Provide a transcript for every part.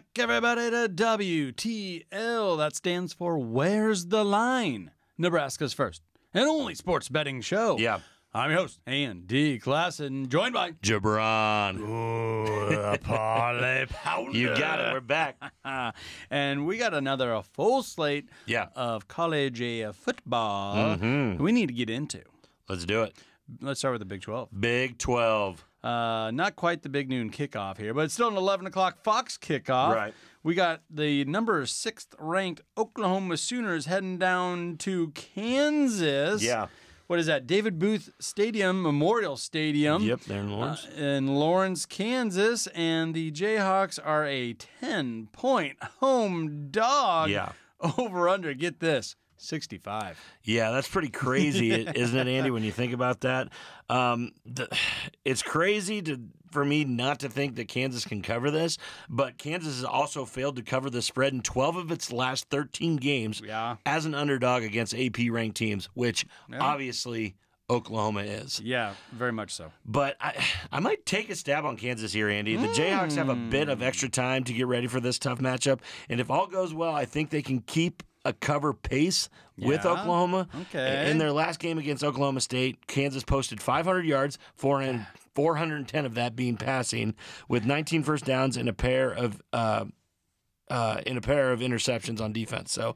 back, everybody, to WTL. That stands for Where's the Line? Nebraska's first and only sports betting show. Yeah. I'm your host, Andy Klassen, joined by Jabron. Ooh, Parlay Pounder. You got it. We're back. And we got a full slate of college football we need to get into. Let's do it. Let's start with the Big 12. Big 12. Not quite the big noon kickoff here, but it's still an 11 o'clock Fox kickoff. Right. We got the number 6th ranked Oklahoma Sooners heading down to Kansas. Yeah. What is that? David Booth Stadium, Memorial Stadium. Yep, they're in Lawrence. In Lawrence, Kansas. And the Jayhawks are a 10-point home dog. Yeah. Over under, get this, 65. Yeah, that's pretty crazy, isn't it, Andy, when you think about that? It's crazy for me not to think that Kansas can cover this, but Kansas has also failed to cover the spread in 12 of its last 13 games as an underdog against AP-ranked teams, which obviously Oklahoma is. Yeah, very much so. But I might take a stab on Kansas here, Andy. The Jayhawks have a bit of extra time to get ready for this tough matchup, and if all goes well, I think they can keep a cover pace with Oklahoma. Okay. In their last game against Oklahoma State, Kansas posted 500 yards, 410 of that being passing, with 19 first downs and a pair of interceptions on defense. So,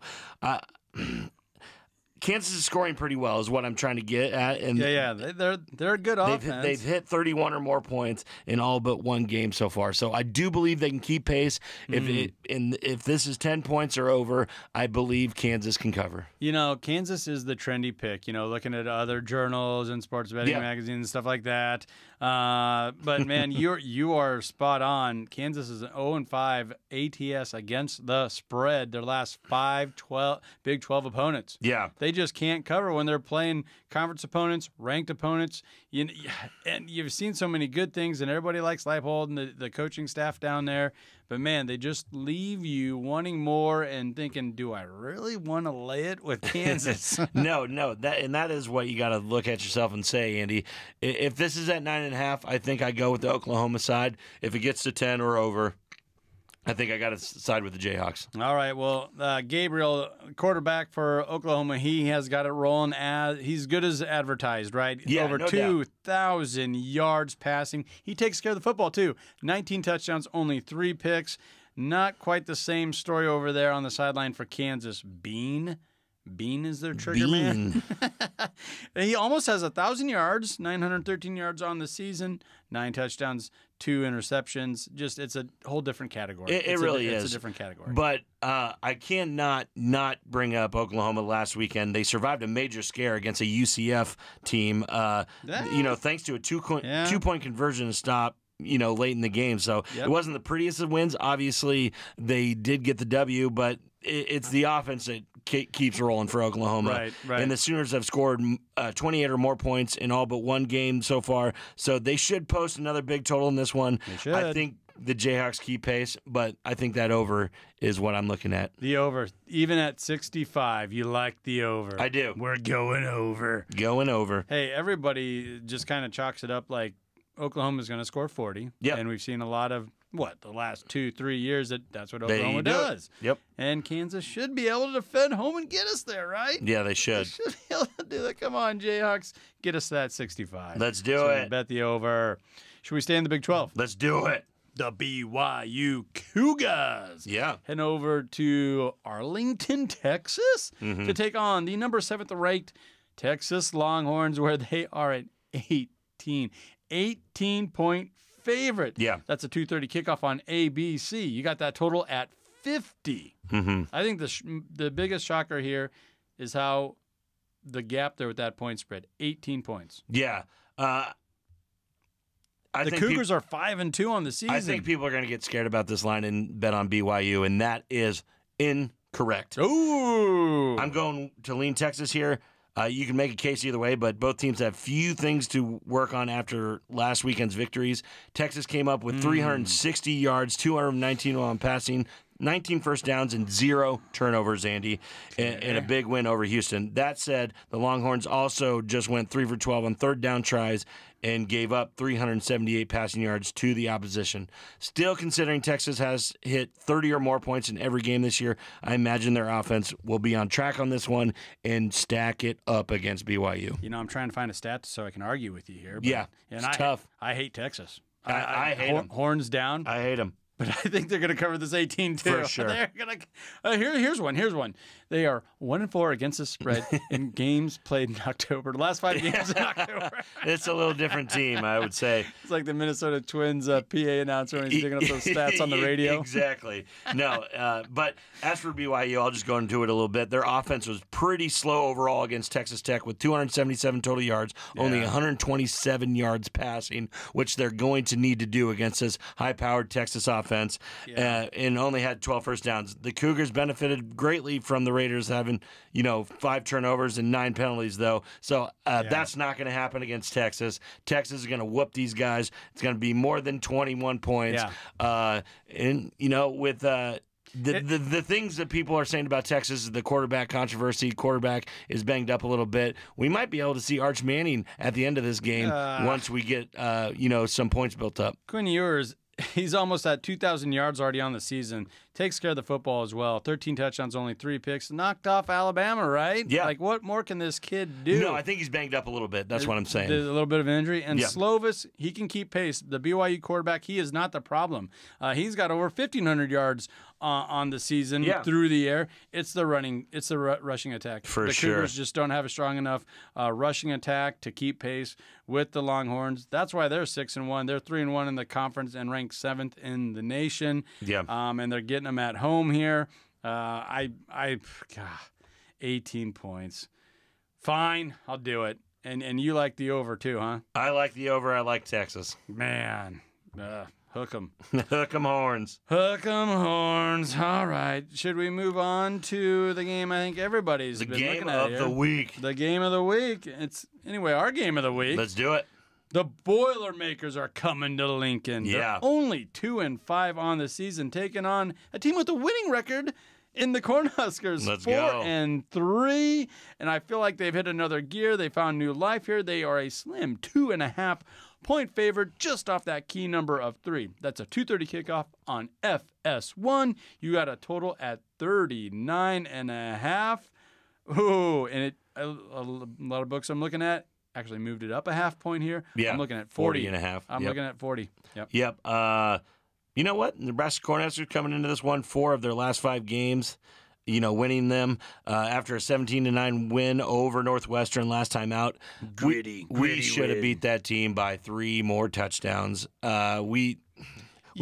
Kansas is scoring pretty well, is what I'm trying to get at. And they're a good offense. They've hit 31 or more points in all but one game so far. So I do believe they can keep pace. If this is 10 points or over, I believe Kansas can cover. You know, Kansas is the trendy pick. You know, looking at other journals and sports betting magazines and stuff like that. But man, you are spot on. Kansas is an 0-5 ATS against the spread. Their last 5 Big 12 opponents. Yeah. They just can't cover when they're playing conference opponents, ranked opponents. And you've seen so many good things, and everybody likes Leipold and the coaching staff down there. But, man, they just leave you wanting more and thinking, do I really want to lay it with Kansas? No. That is what you got to look at yourself and say, Andy. If this is at 9.5, I think I go with the Oklahoma side. If it gets to 10 or over, I think I got to side with the Jayhawks. All right. Well, Gabriel, quarterback for Oklahoma, he has got it rolling. He's good as advertised, right? Yeah, over 2,000 yards passing. He takes care of the football, too. 19 touchdowns, only 3 picks. Not quite the same story over there on the sideline for Kansas. Bean is their trigger man. He almost has 1,000 yards, 913 yards on the season, 9 touchdowns, 2 interceptions. Just, it's a whole different category. It really is. It's a different category. But I cannot not bring up Oklahoma last weekend. They survived a major scare against a UCF team, thanks to a two-point conversion to stop, late in the game. So it wasn't the prettiest of wins. Obviously, they did get the W, but it's the offense that keeps rolling for Oklahoma. Right. And the Sooners have scored 28 or more points in all but one game so far. So they should post another big total in this one. They should. I think the Jayhawks keep pace, but I think that over is what I'm looking at. The over. Even at 65, you like the over. I do. We're going over. Going over. Hey, everybody just kind of chalks it up like Oklahoma's going to score 40. Yep. And we've seen a lot of, the last 2-3 years that's what Oklahoma does. Yep. And Kansas should be able to defend home and get us there, right? Yeah, they should. They should be able to do that. Come on, Jayhawks. Get us that 65. Let's do it. Bet the over. Should we stay in the Big 12? Let's do it. The BYU Cougars. Yeah. Heading over to Arlington, Texas to take on the number 7th ranked Texas Longhorns, where they are an 18-point favorite. Yeah. That's a 2:30 kickoff on ABC. You got that total at 50. I think the biggest shocker here is how the gap there with that point spread, 18 points. Yeah. The Cougars are 5-2 on the season. I think people are going to get scared about this line and bet on BYU, and that is incorrect. Ooh. I'm going to lean Texas here. You can make a case either way, but both teams have few things to work on after last weekend's victories. Texas came up with 360 yards, 219 on passing, 19 first downs and 0 turnovers, Andy, and a big win over Houston. That said, the Longhorns also just went 3 for 12 on third down tries and gave up 378 passing yards to the opposition. Still, considering Texas has hit 30 or more points in every game this year, I imagine their offense will be on track on this one and stack it up against BYU. You know, I'm trying to find a stat so I can argue with you here. But, yeah, it's tough. I hate Texas. I hate them. Horns down. I hate them. But I think they're going to cover this 18 too. For sure. They're going to. Here's one. They are 1-4 against the spread in games played in October. The last 5 games in October. It's a little different team, I would say. It's like the Minnesota Twins PA announcer when he's digging up those stats on the radio. Exactly. No, but as for BYU, I'll just go into it a little bit. Their offense was pretty slow overall against Texas Tech with 277 total yards, only 127 yards passing, which they're going to need to do against this high-powered Texas offense. And only had 12 first downs. The Cougars benefited greatly from the Raiders having, 5 turnovers and 9 penalties, though. So that's not going to happen against Texas. Texas is going to whoop these guys. It's going to be more than 21 points. And, with the things that people are saying about Texas is the quarterback controversy. Quarterback is banged up a little bit. We might be able to see Arch Manning at the end of this game once we get, some points built up. Quinn Ewers, he's almost at 2,000 yards already on the season. Takes care of the football as well. 13 touchdowns, only 3 picks. Knocked off Alabama, right? Yeah. Like, what more can this kid do? No, I think he's banged up a little bit. That's what I'm saying. A little bit of an injury. And Slovis, he can keep pace. The BYU quarterback, he is not the problem. He's got over 1,500 yards on the season through the air. It's the rushing attack. The Cougars just don't have a strong enough rushing attack to keep pace with the Longhorns. That's why they're 6-1. They're 3-1 in the conference and ranked 7th in the nation. Yeah. And they're getting them at home here. 18 points. Fine, I'll do it. And you like the over too, huh? I like the over. I like Texas. Man, hook 'em. Hook 'em horns. Hook 'em horns. All right. Should we move on to the game I think everybody's been looking at here? The week. The game of the week. It's our game of the week. Let's do it. The Boilermakers are coming to Lincoln. Yeah. They're only 2-5 on the season, taking on a team with a winning record in the Cornhuskers. Let's go. 4-3. And I feel like they've hit another gear. They found new life here. They are a slim 2.5-point favorite just off that key number of 3. That's a 2:30 kickoff on FS1. You got a total at 39.5. Ooh, and a lot of books I'm looking at actually moved it up a half point here. Yeah, I'm looking at 40.5. I'm Yep. looking at 40. Yep. You know what? Nebraska Cornhuskers coming into this one, 4 of their last 5 games, winning them after a 17-9 win over Northwestern last time out. Gritty We should have beat that team by 3 more touchdowns. We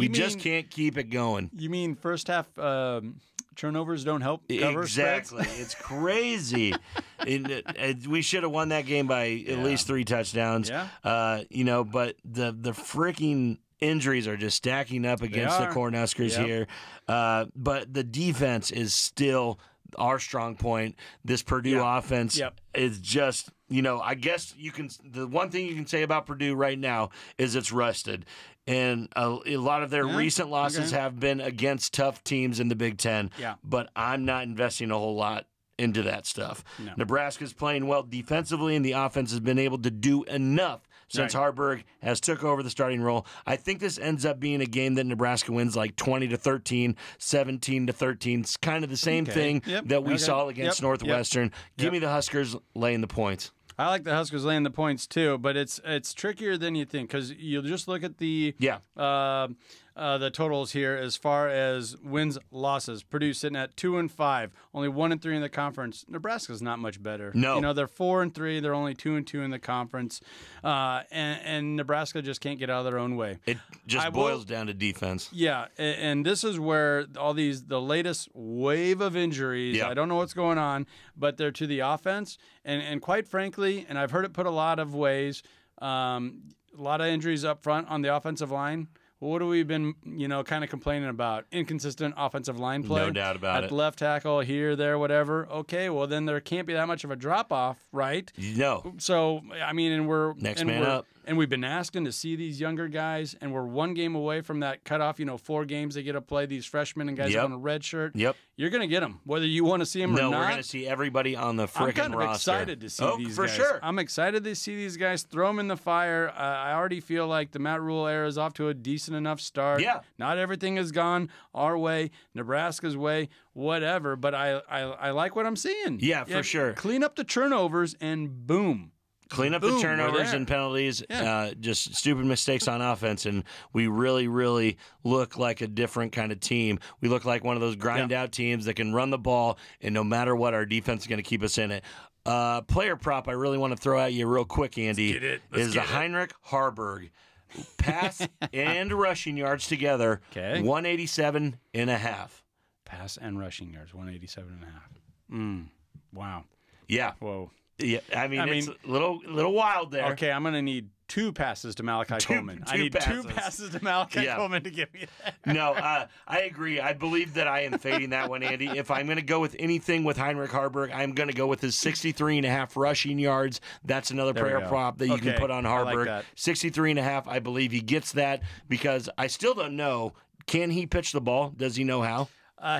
just can't keep it going. You mean first half turnovers don't help cover exactly. spreads? It's crazy. We should have won that game by at least 3 touchdowns. Yeah. But the freaking injuries are just stacking up against the Cornhuskers here. But the defense is still our strong point. This Purdue offense is just, I guess the one thing you can say about Purdue right now is it's rusted. And a lot of their recent losses have been against tough teams in the Big Ten. Yeah. But I'm not investing a whole lot into that stuff. No. Nebraska's playing well defensively, and the offense has been able to do enough since Harburg has took over the starting role. I think this ends up being a game that Nebraska wins like 20-13, 17-13. It's kind of the same thing that we saw against Northwestern. Give me the Huskers laying the points. I like the Huskers laying the points too, but it's trickier than you think because you'll just look at the totals here as far as wins losses. Purdue sitting at 2-5, only 1-3 in the conference. Nebraska's not much better. No, they're 4-3. They're only 2-2 in the conference, and Nebraska just can't get out of their own way. It just boils down to defense. Yeah, and this is where the latest wave of injuries. I don't know what's going on, but they're to the offense, and quite frankly, and I've heard it put a lot of ways. A lot of injuries up front on the offensive line. What have we been, kind of complaining about? Inconsistent offensive line play. No doubt about it. At left tackle, here, there, whatever. Okay, well, then there can't be that much of a drop-off, right? No. So, I mean, and we're... Next man up. And we've been asking to see these younger guys, and we're one game away from that cutoff. 4 games they get to play these freshmen and guys that want a red shirt. Yep. You're going to get them, whether you want to see them or not. No, we're going to see everybody on the frickin' roster. I'm kind of excited to see these guys. For sure. I'm excited to see these guys, throw them in the fire. I already feel like the Matt Rule era is off to a decent enough start. Yeah. Not everything has gone our way, Nebraska's way, whatever, but I like what I'm seeing. Yeah, for sure. Clean up the turnovers and boom. Clean up the turnovers and penalties, just stupid mistakes on offense, and we really, really look like a different kind of team. We look like one of those grind-out teams that can run the ball, and no matter what, our defense is going to keep us in it. Player prop I really want to throw at you real quick, Andy, is the Heinrich Harburg. Pass and rushing yards together, 187.5. Pass and rushing yards, 187.5. Wow. Yeah. Whoa. Yeah, I mean it's a little wild there. Okay, I'm going to need 2 passes to Malachi Coleman. I need 2 passes to Malachi Coleman to give me that. No, I agree. I believe that I am fading that one, Andy. If I'm going to go with anything with Heinrich Harburg, I'm going to go with his 63.5 rushing yards. That's another prayer prop that you can put on Harburg. 63.5, I believe he gets that because I still don't know. Can he pitch the ball? Does he know how?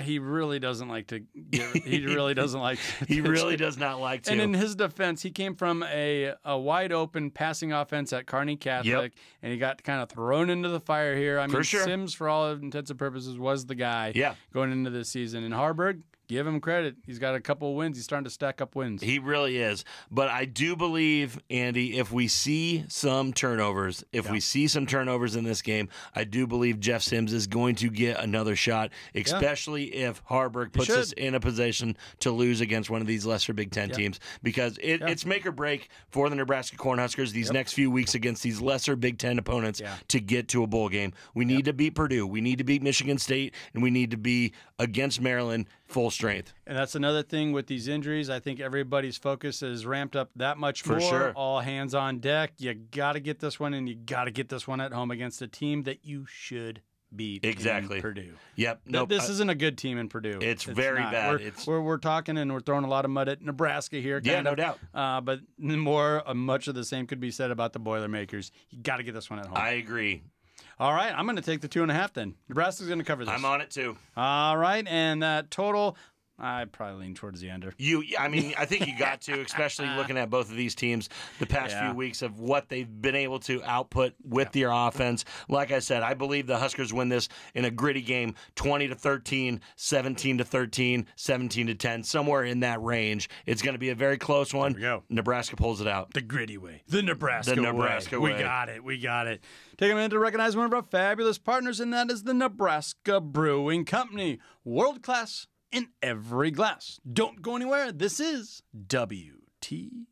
He really doesn't like to. He really doesn't like. He really does not like to. And in his defense, he came from a wide open passing offense at Kearney Catholic, and he got kind of thrown into the fire here. I mean, Sims, for all intents and purposes, was the guy going into this season. And Harburg, give him credit. He's got a couple of wins. He's starting to stack up wins. He really is. But I do believe, Andy, if we see some turnovers, we see some turnovers in this game, I do believe Jeff Sims is going to get another shot, especially if Harburg puts us in a position to lose against one of these lesser Big Ten teams, because it's make or break for the Nebraska Cornhuskers these next few weeks against these lesser Big Ten opponents to get to a bowl game. We need to beat Purdue. We need to beat Michigan State, and we need to be against Maryland full strength. And that's another thing with these injuries. I think everybody's focus is ramped up that much more. For sure. All hands on deck. You got to get this one, and you got to get this one at home against a team that you should beat. Exactly. In Purdue. Yep. Nope. This isn't a good team in Purdue. It's very bad. We're talking, and we're throwing a lot of mud at Nebraska here. No doubt. But much of the same could be said about the Boilermakers. You got to get this one at home. I agree. All right, I'm going to take the 2.5 then. Nebraska's going to cover this. I'm on it too. All right, and that total, I probably lean towards the under. I think you got to, especially looking at both of these teams the past few weeks of what they've been able to output with their offense. Like I said, I believe the Huskers win this in a gritty game, 20-13, 17-13, 17-10, somewhere in that range. It's going to be a very close one. There we go. Nebraska pulls it out. The gritty way. The Nebraska way. We got it. Take a minute to recognize one of our fabulous partners, and that is the Nebraska Brewing Company. World class in every glass. Don't go anywhere. This is WTF.